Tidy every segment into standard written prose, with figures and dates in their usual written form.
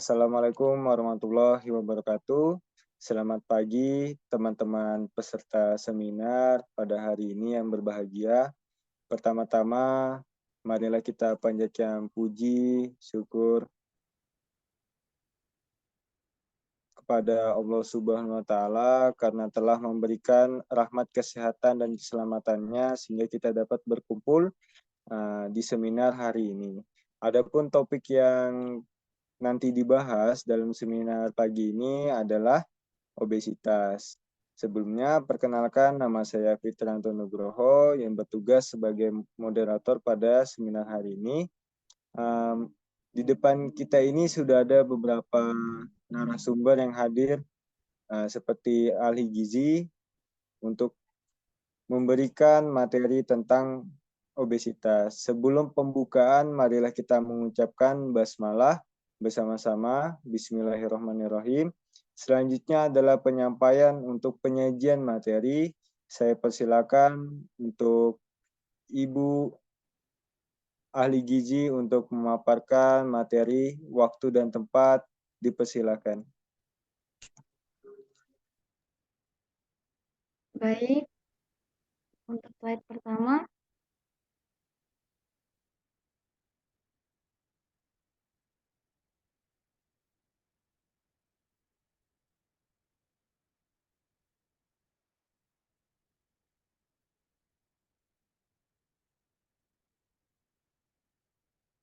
Assalamualaikum warahmatullahi wabarakatuh. Selamat pagi teman-teman peserta seminar pada hari ini yang berbahagia. Pertama-tama, marilah kita panjatkan puji, syukur kepada Allah Subhanahu wa Ta'ala karena telah memberikan rahmat kesehatan dan keselamatannya sehingga kita dapat berkumpul di seminar hari ini. Adapun topik yang nanti dibahas dalam seminar pagi ini adalah obesitas. Sebelumnya, perkenalkan nama saya Fitranto Nugroho yang bertugas sebagai moderator pada seminar hari ini. Di depan kita ini sudah ada beberapa narasumber yang hadir seperti ahli gizi untuk memberikan materi tentang obesitas. Sebelum pembukaan, marilah kita mengucapkan basmalah bersama-sama. Bismillahirrahmanirrahim. Selanjutnya adalah penyampaian untuk penyajian materi. Saya persilakan untuk Ibu ahli gizi untuk memaparkan materi, waktu dan tempat. Dipersilakan. Baik, untuk slide pertama,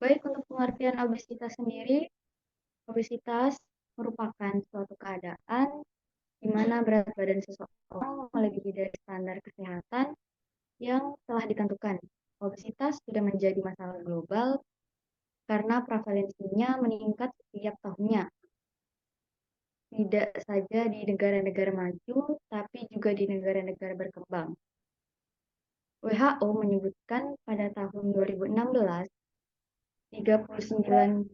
baik untuk pengertian obesitas sendiri, obesitas merupakan suatu keadaan di mana berat badan seseorang melebihi dari standar kesehatan yang telah ditentukan. Obesitas sudah menjadi masalah global karena prevalensinya meningkat setiap tahunnya. Tidak saja di negara-negara maju, tapi juga di negara-negara berkembang. WHO menyebutkan pada tahun 2016, 39%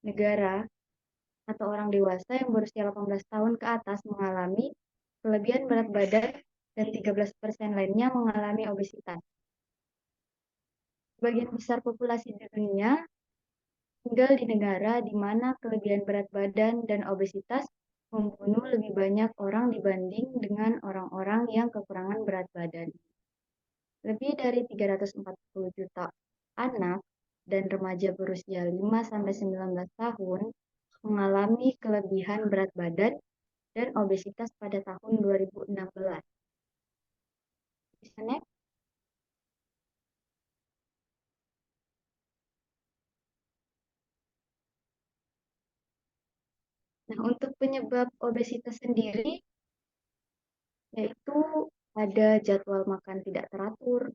negara atau orang dewasa yang berusia 18 tahun ke atas mengalami kelebihan berat badan dan 13% lainnya mengalami obesitas. Sebagian besar populasi di dunia tinggal di negara di mana kelebihan berat badan dan obesitas membunuh lebih banyak orang dibanding dengan orang-orang yang kekurangan berat badan. Lebih dari 340 juta anak dan remaja berusia 5-19 tahun mengalami kelebihan berat badan dan obesitas pada tahun 2016. Bisa next? Nah, untuk penyebab obesitas sendiri, yaitu ada jadwal makan tidak teratur,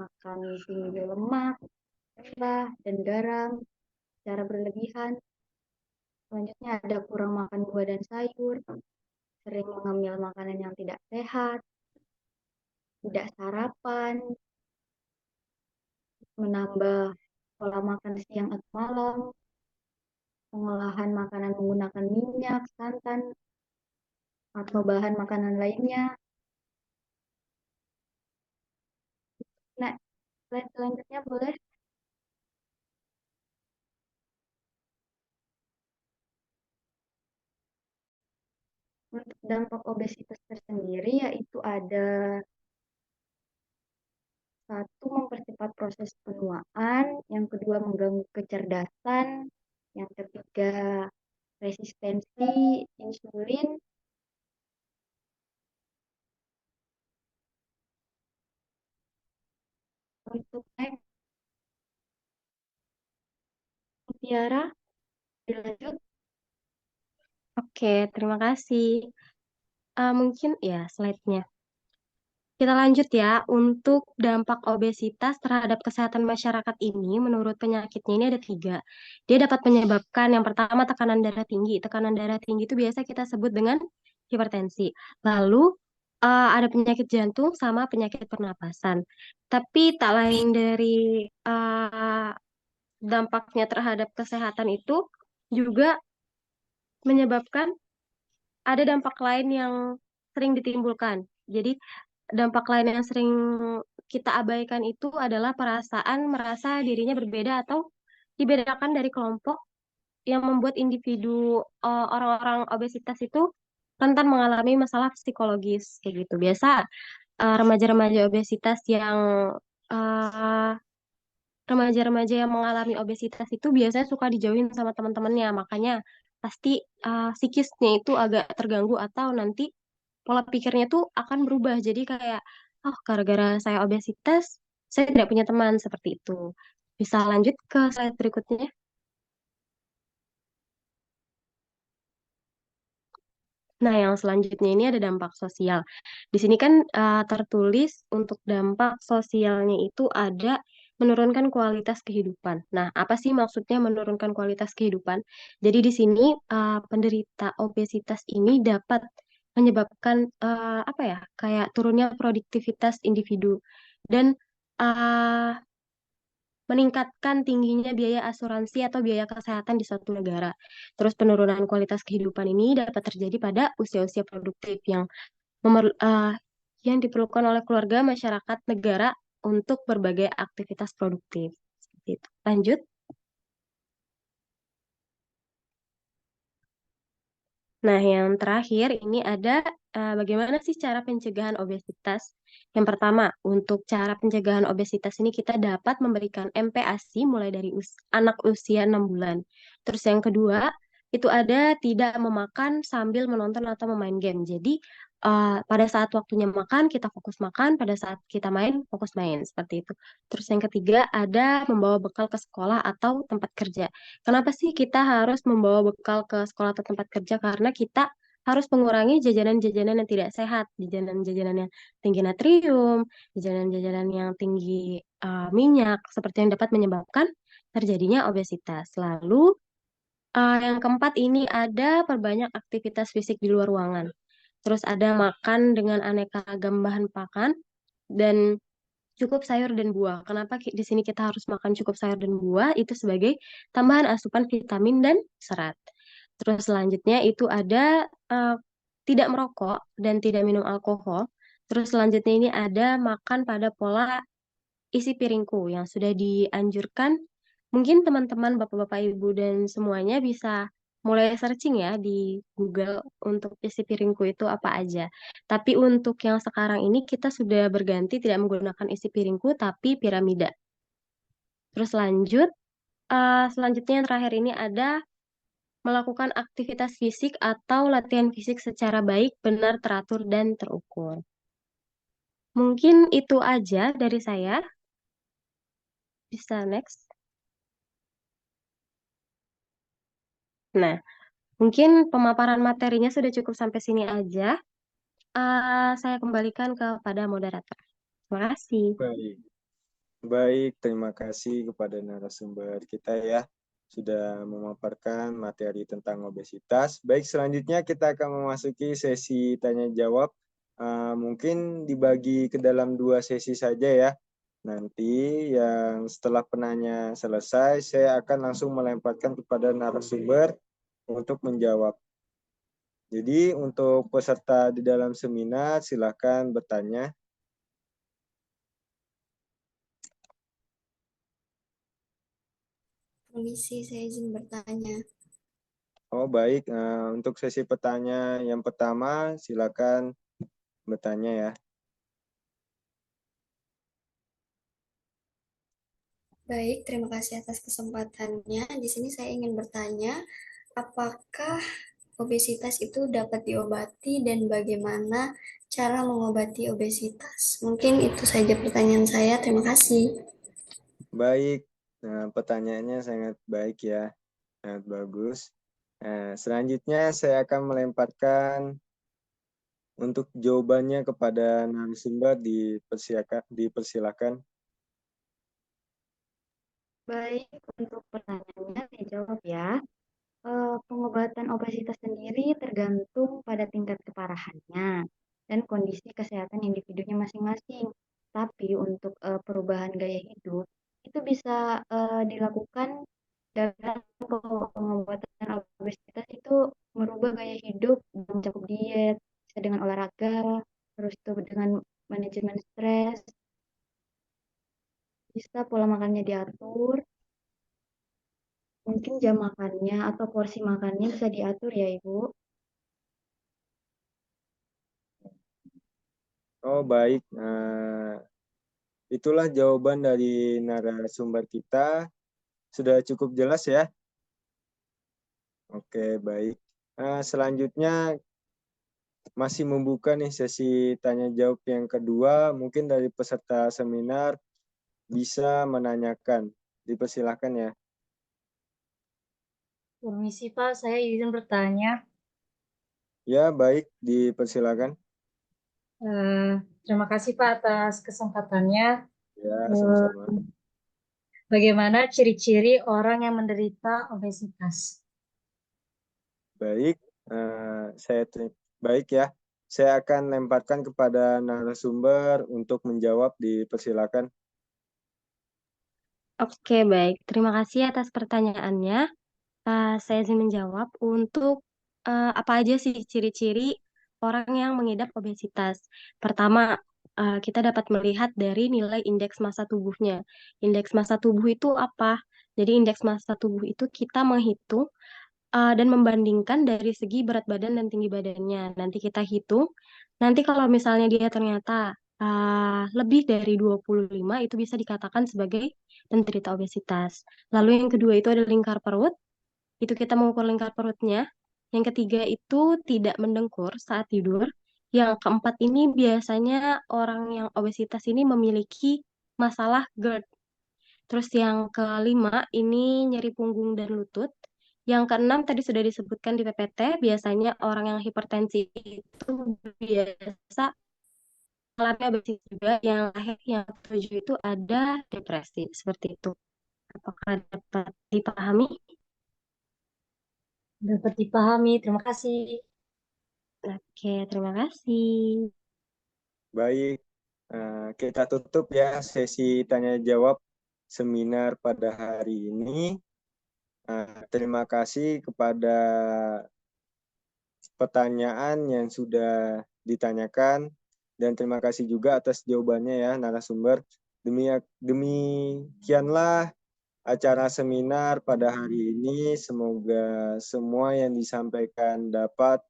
makan tinggi lemak, lelah, dan garam secara berlebihan. Selanjutnya ada kurang makan buah dan sayur, sering mengambil makanan yang tidak sehat, tidak sarapan, menambah pola makan siang atau malam, pengolahan makanan menggunakan minyak, santan, atau bahan makanan lainnya. Nah, slide selanjutnya boleh. Untuk dampak obesitas tersendiri yaitu ada satu, mempercepat proses penuaan, yang kedua mengganggu kecerdasan, yang ketiga resistensi insulin, untuk Tiara, dilanjut. Oke, terima kasih. Mungkin ya slide-nya. Kita lanjut ya, untuk dampak obesitas terhadap kesehatan masyarakat ini, menurut penyakitnya ini ada 3. Dia dapat menyebabkan yang pertama tekanan darah tinggi. Tekanan darah tinggi itu biasa kita sebut dengan hipertensi. Lalu ada penyakit jantung sama penyakit pernapasan. Tapi tak lain dari dampaknya terhadap kesehatan itu juga menyebabkan ada dampak lain yang sering ditimbulkan. Jadi dampak lain yang sering kita abaikan itu adalah perasaan merasa dirinya berbeda atau dibedakan dari kelompok yang membuat individu orang-orang obesitas itu rentan mengalami masalah psikologis kayak gitu. Biasa remaja-remaja obesitas yang eh, remaja-remaja yang mengalami obesitas itu biasanya suka dijauhin sama teman-temannya. Makanya pasti psikisnya itu agak terganggu atau nanti pola pikirnya tuh akan berubah. Jadi kayak, oh gara-gara saya obesitas, saya tidak punya teman seperti itu. Bisa lanjut ke slide berikutnya. Nah, yang selanjutnya ini ada dampak sosial. Di sini kan tertulis untuk dampak sosialnya itu ada menurunkan kualitas kehidupan. Nah, apa sih maksudnya menurunkan kualitas kehidupan? Jadi di sini penderita obesitas ini dapat menyebabkan apa ya, kayak turunnya produktivitas individu dan uh, meningkatkan tingginya biaya asuransi atau biaya kesehatan di suatu negara. Terus penurunan kualitas kehidupan ini dapat terjadi pada usia-usia produktif yang diperlukan oleh keluarga, masyarakat, negara untuk berbagai aktivitas produktif. Seperti itu. Lanjut. Nah, yang terakhir ini ada bagaimana sih cara pencegahan obesitas? Yang pertama, untuk cara pencegahan obesitas ini kita dapat memberikan MPASI mulai dari anak usia 6 bulan. Terus yang kedua, itu ada tidak memakan sambil menonton atau memain game. Jadi, pada saat waktunya makan, kita fokus makan, pada saat kita main, fokus main. Seperti itu. Terus yang ketiga, ada membawa bekal ke sekolah atau tempat kerja. Kenapa sih kita harus membawa bekal ke sekolah atau tempat kerja? Karena kita harus mengurangi jajanan-jajanan yang tidak sehat, jajanan-jajanan yang tinggi natrium, jajanan-jajanan yang tinggi minyak, seperti yang dapat menyebabkan terjadinya obesitas. Lalu, yang keempat ini ada perbanyak aktivitas fisik di luar ruangan. Terus ada makan dengan aneka ragam bahan pakan dan cukup sayur dan buah. Kenapa di sini kita harus makan cukup sayur dan buah? Itu sebagai tambahan asupan vitamin dan serat. Terus selanjutnya itu ada tidak merokok dan tidak minum alkohol. Terus selanjutnya ini ada makan pada pola isi piringku yang sudah dianjurkan. Mungkin teman-teman, bapak-bapak, ibu, dan semuanya bisa mulai searching ya di Google untuk isi piringku itu apa aja. Tapi untuk yang sekarang ini kita sudah berganti tidak menggunakan isi piringku tapi piramida. Terus lanjut, selanjutnya yang terakhir ini ada melakukan aktivitas fisik atau latihan fisik secara baik, benar, teratur, dan terukur. Mungkin itu aja dari saya. Bisa next. Nah, mungkin pemaparan materinya sudah cukup sampai sini aja. Saya kembalikan kepada moderator. Terima kasih. Baik. Baik, terima kasih kepada narasumber kita ya sudah memaparkan materi tentang obesitas. Baik, selanjutnya kita akan memasuki sesi tanya jawab. Mungkin dibagi ke dalam 2 sesi saja ya. Nanti yang setelah penanya selesai, saya akan langsung melemparkan kepada narasumber untuk menjawab. Jadi untuk peserta di dalam seminar silakan bertanya. Permisi, saya izin bertanya. Oh baik, untuk sesi pertanyaan yang pertama silakan bertanya ya. Baik, terima kasih atas kesempatannya. Di sini saya ingin bertanya, apakah obesitas itu dapat diobati dan bagaimana cara mengobati obesitas? Mungkin itu saja pertanyaan saya. Terima kasih. Baik, pertanyaannya sangat baik ya, sangat bagus. Selanjutnya saya akan melemparkan untuk jawabannya kepada narasumber dipersilakan. Baik, untuk pertanyaannya saya jawab ya. Pengobatan obesitas sendiri tergantung pada tingkat keparahannya dan kondisi kesehatan individunya masing-masing. Tapi untuk perubahan gaya hidup itu bisa dilakukan dalam pengobatan obesitas itu merubah gaya hidup, mencakup diet, bisa dengan olahraga, terus itu dengan manajemen stres, bisa pola makannya diatur, Mungkin jam makannya atau porsi makannya bisa diatur ya, Ibu. Oh, baik. Itulah jawaban dari narasumber kita. Sudah cukup jelas ya? Oke, baik. Selanjutnya masih membuka nih sesi tanya jawab yang kedua. Mungkin dari peserta seminar bisa menanyakan. Dipersilakan ya. Permisi Pak, saya izin bertanya. Ya, baik. Dipersilakan. Terima kasih Pak atas kesempatannya. Ya, Eh, sama-sama. Bagaimana ciri-ciri orang yang menderita obesitas? Baik. Baik ya. Saya akan lemparkan kepada narasumber untuk menjawab. Dipersilakan. Oke, baik. Terima kasih atas pertanyaannya. Saya izin menjawab untuk apa aja sih ciri-ciri orang yang mengidap obesitas. Pertama, kita dapat melihat dari nilai indeks massa tubuhnya. Indeks massa tubuh itu apa? Jadi indeks massa tubuh itu kita menghitung dan membandingkan dari segi berat badan dan tinggi badannya. Nanti kita hitung. Nanti kalau misalnya dia ternyata lebih dari 25 itu bisa dikatakan sebagai penderita obesitas. Lalu yang kedua itu ada lingkar perut. Itu kita mengukur lingkar perutnya. Yang ketiga itu tidak mendengkur saat tidur. Yang keempat ini biasanya orang yang obesitas ini memiliki masalah GERD. Terus yang kelima ini nyeri punggung dan lutut. Yang keenam tadi sudah disebutkan di PPT, biasanya orang yang hipertensi itu biasa mengalami obesitas juga. Yang terakhir, yang ketujuh itu ada depresi, seperti itu. Apakah dapat dipahami? Dapat dipahami, terima kasih. Oke, terima kasih. Baik. Kita tutup ya sesi tanya jawab seminar pada hari ini. Terima kasih kepada pertanyaan yang sudah ditanyakan dan terima kasih juga atas jawabannya ya narasumber. Demikianlah acara seminar pada hari ini. Semoga semua yang disampaikan dapat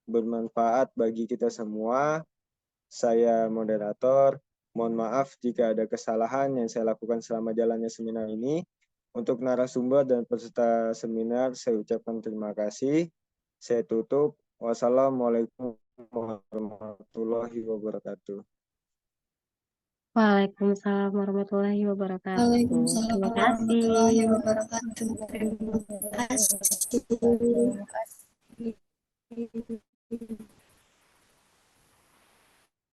bermanfaat bagi kita semua. Saya moderator. Mohon maaf jika ada kesalahan yang saya lakukan selama jalannya seminar ini. Untuk narasumber dan peserta seminar, saya ucapkan terima kasih. Saya tutup. Wassalamualaikum warahmatullahi wabarakatuh. Waalaikumsalam warahmatullahi wabarakatuh. Waalaikumsalam Terima warahmatullahi kasih. wabarakatuh. Terima kasih.